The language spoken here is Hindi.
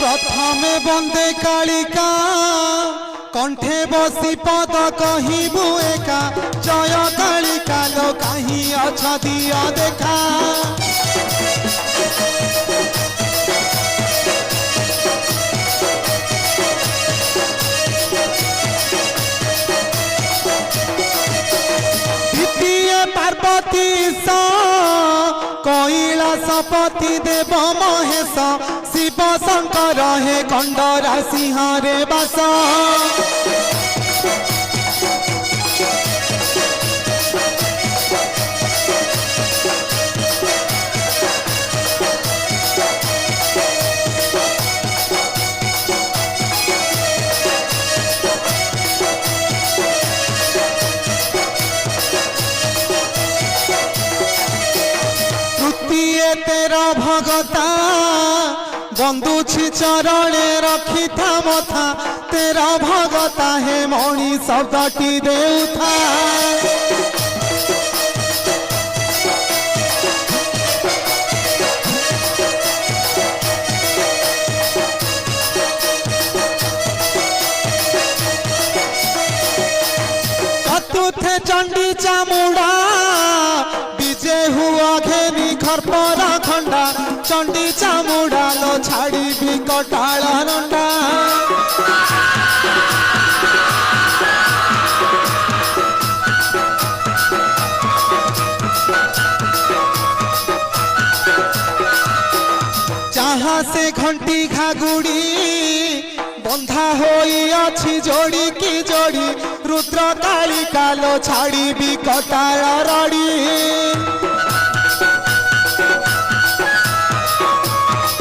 प्रथमे बंदे कालिका कंठे बसी पद कहबू एका जय कालिका लो कहीं अछ दिया देखा द्वितीय पार्वती कैलासपति देव महेश शिव शंकर हे कंडरा सिंह रे बास तेरा भगता बंदुछि चरणे रखी था मथा तेरा भगता हे मणि शब्दटी देउथा चतुर्थे चंडी चामुंडा विजय हुआ घेनी घर पर खंडा चंडी चामुंडा लो छाड़ी भी कटाल नंडा जहाँ से घंटी घागुड़ी बंधा होई अच्छी जोड़ी की जोड़ी रुद्र कालिका लो छाड़ी भी कटाल रड़ी